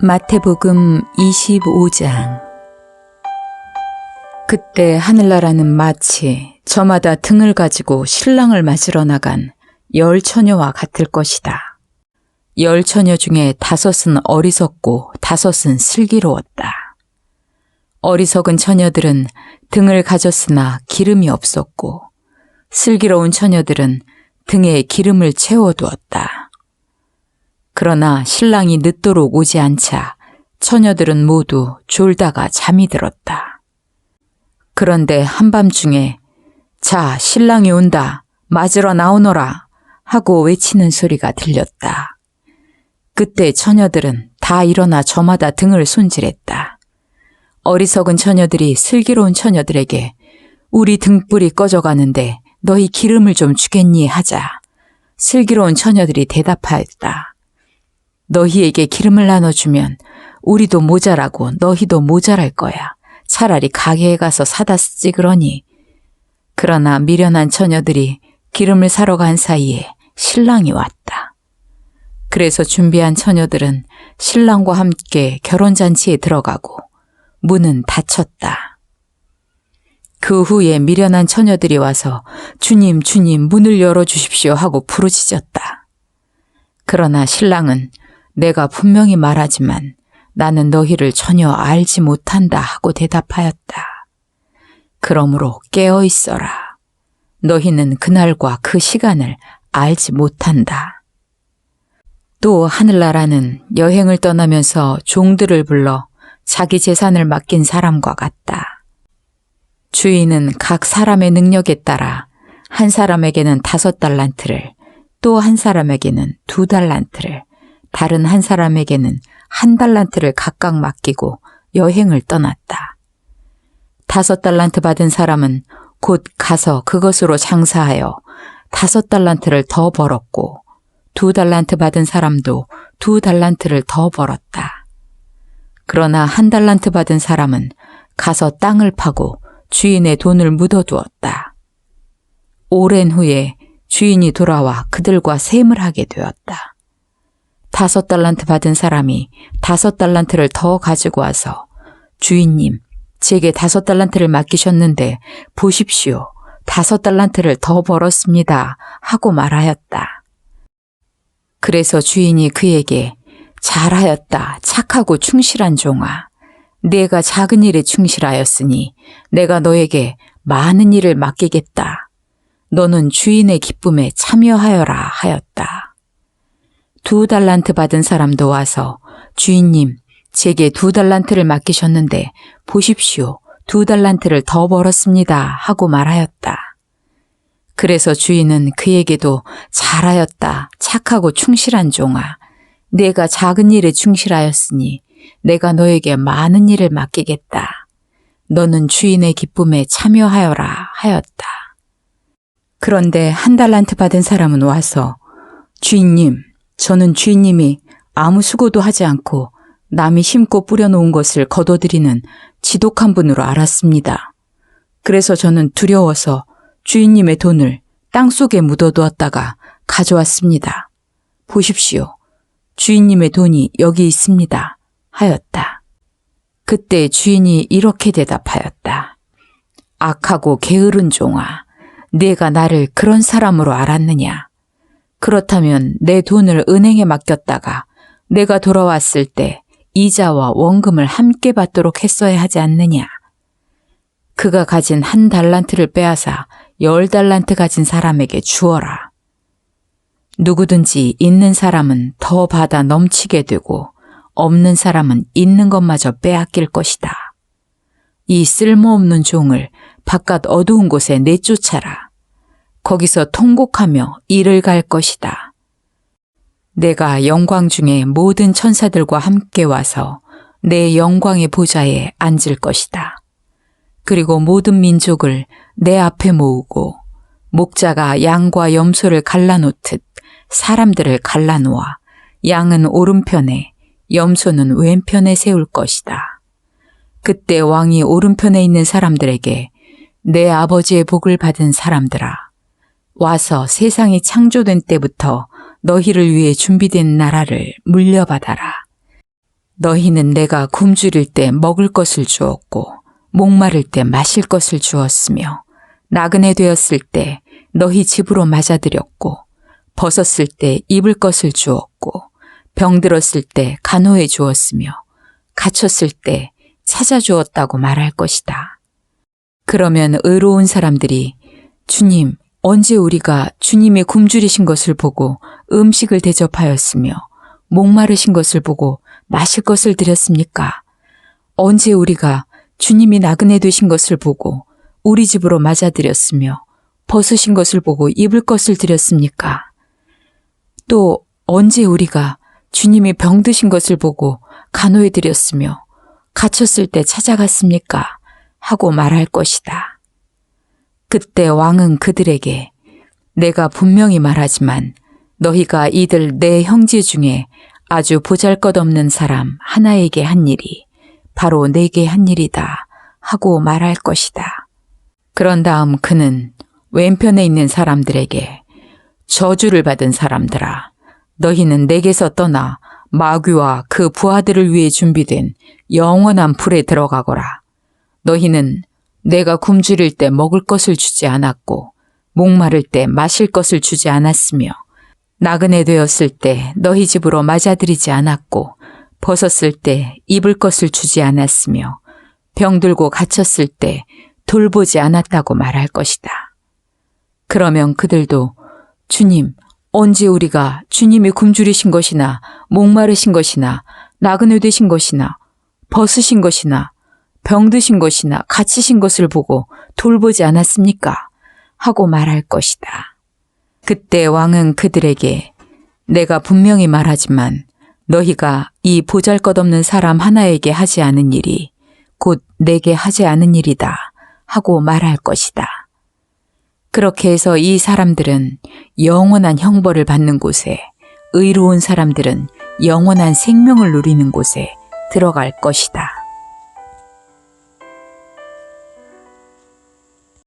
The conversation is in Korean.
마태복음 25장. 그때 하늘나라는 마치 저마다 등을 가지고 신랑을 맞으러 나간 10처녀와 같을 것이다. 10처녀 중에 5은 어리석고 5은 슬기로웠다. 어리석은 처녀들은 등을 가졌으나 기름이 없었고, 슬기로운 처녀들은 등에 기름을 채워두었다. 그러나 신랑이 늦도록 오지 않자 처녀들은 모두 졸다가 잠이 들었다. 그런데 한밤중에 자, 신랑이 온다, 맞으러 나오너라 하고 외치는 소리가 들렸다. 그때 처녀들은 다 일어나 저마다 등을 손질했다. 어리석은 처녀들이 슬기로운 처녀들에게 우리 등불이 꺼져가는데 너희 기름을 좀 주겠니 하자 슬기로운 처녀들이 대답하였다. 너희에게 기름을 나눠주면 우리도 모자라고 너희도 모자랄 거야. 차라리 가게에 가서 사다 쓰지 그러니. 그러나 미련한 처녀들이 기름을 사러 간 사이에 신랑이 왔다. 그래서 준비한 처녀들은 신랑과 함께 결혼잔치에 들어가고 문은 닫혔다. 그 후에 미련한 처녀들이 와서 주님, 주님, 문을 열어주십시오 하고 부르짖었다. 그러나 신랑은 내가 분명히 말하지만 나는 너희를 전혀 알지 못한다 하고 대답하였다. 그러므로 깨어 있어라. 너희는 그날과 그 시간을 알지 못한다. 또 하늘나라는 여행을 떠나면서 종들을 불러 자기 재산을 맡긴 사람과 같다. 주인은 각 사람의 능력에 따라 한 사람에게는 5달란트를, 또 한 사람에게는 2달란트를, 다른 한 사람에게는 1달란트를 각각 맡기고 여행을 떠났다. 5달란트 받은 사람은 곧 가서 그것으로 장사하여 5달란트를 더 벌었고, 2달란트 받은 사람도 2달란트를 더 벌었다. 그러나 1달란트 받은 사람은 가서 땅을 파고 주인의 돈을 묻어두었다. 오랜 후에 주인이 돌아와 그들과 셈을 하게 되었다. 5달란트 받은 사람이 5달란트를 더 가지고 와서 주인님, 제게 5달란트를 맡기셨는데 보십시오. 5달란트를 더 벌었습니다 하고 말하였다. 그래서 주인이 그에게 잘하였다, 착하고 충실한 종아. 내가 작은 일에 충실하였으니 내가 너에게 많은 일을 맡기겠다. 너는 주인의 기쁨에 참여하여라 하였다. 2달란트 받은 사람도 와서 주인님, 제게 2달란트를 맡기셨는데 보십시오. 2달란트를 더 벌었습니다 하고 말하였다. 그래서 주인은 그에게도 잘하였다, 착하고 충실한 종아. 내가 작은 일에 충실하였으니 내가 너에게 많은 일을 맡기겠다. 너는 주인의 기쁨에 참여하여라 하였다. 그런데 1달란트 받은 사람은 와서 주인님, 저는 주인님이 아무 수고도 하지 않고 남이 심고 뿌려놓은 것을 거둬들이는 지독한 분으로 알았습니다. 그래서 저는 두려워서 주인님의 돈을 땅속에 묻어두었다가 가져왔습니다. 보십시오. 주인님의 돈이 여기 있습니다 하였다. 그때 주인이 이렇게 대답하였다. 악하고 게으른 종아, 네가 나를 그런 사람으로 알았느냐? 그렇다면 내 돈을 은행에 맡겼다가 내가 돌아왔을 때 이자와 원금을 함께 받도록 했어야 하지 않느냐? 그가 가진 1달란트를 빼앗아 10달란트 가진 사람에게 주어라. 누구든지 있는 사람은 더 받아 넘치게 되고 없는 사람은 있는 것마저 빼앗길 것이다. 이 쓸모없는 종을 바깥 어두운 곳에 내쫓아라. 거기서 통곡하며 이를 갈 것이다. 내가 영광 중에 모든 천사들과 함께 와서 내 영광의 보좌에 앉을 것이다. 그리고 모든 민족을 내 앞에 모으고 목자가 양과 염소를 갈라놓듯 사람들을 갈라놓아 양은 오른편에 염소는 왼편에 세울 것이다. 그때 왕이 오른편에 있는 사람들에게 내 아버지의 복을 받은 사람들아, 와서 세상이 창조된 때부터 너희를 위해 준비된 나라를 물려받아라. 너희는 내가 굶주릴 때 먹을 것을 주었고 목마를 때 마실 것을 주었으며 나그네 되었을 때 너희 집으로 맞아들였고 벗었을 때 입을 것을 주었고 병들었을 때 간호해 주었으며 갇혔을 때 찾아주었다고 말할 것이다. 그러면 의로운 사람들이 주님, 언제 우리가 주님이 굶주리신 것을 보고 음식을 대접하였으며 목마르신 것을 보고 마실 것을 드렸습니까? 언제 우리가 주님이 나그네 되신 것을 보고 우리 집으로 맞아들였으며 벗으신 것을 보고 입을 것을 드렸습니까? 또 언제 우리가 주님이 병드신 것을 보고 간호해 드렸으며 갇혔을 때 찾아갔습니까? 하고 말할 것이다. 그때 왕은 그들에게 내가 분명히 말하지만 너희가 이들 내 형제 중에 아주 보잘것없는 사람 하나에게 한 일이 바로 내게 한 일이다 하고 말할 것이다. 그런 다음 그는 왼편에 있는 사람들에게 저주를 받은 사람들아, 너희는 내게서 떠나 마귀와 그 부하들을 위해 준비된 영원한 불에 들어가거라. 너희는 내가 굶주릴 때 먹을 것을 주지 않았고 목마를 때 마실 것을 주지 않았으며 나그네 되었을 때 너희 집으로 맞아들이지 않았고 벗었을 때 입을 것을 주지 않았으며 병들고 갇혔을 때 돌보지 않았다고 말할 것이다. 그러면 그들도 주님, 언제 우리가 주님이 굶주리신 것이나 목마르신 것이나 나그네 되신 것이나 벗으신 것이나 병드신 것이나 갇히신 것을 보고 돌보지 않았습니까? 하고 말할 것이다. 그때 왕은 그들에게 내가 분명히 말하지만 너희가 이 보잘것없는 사람 하나에게 하지 않은 일이 곧 내게 하지 않은 일이다 하고 말할 것이다. 그렇게 해서 이 사람들은 영원한 형벌을 받는 곳에, 의로운 사람들은 영원한 생명을 누리는 곳에 들어갈 것이다.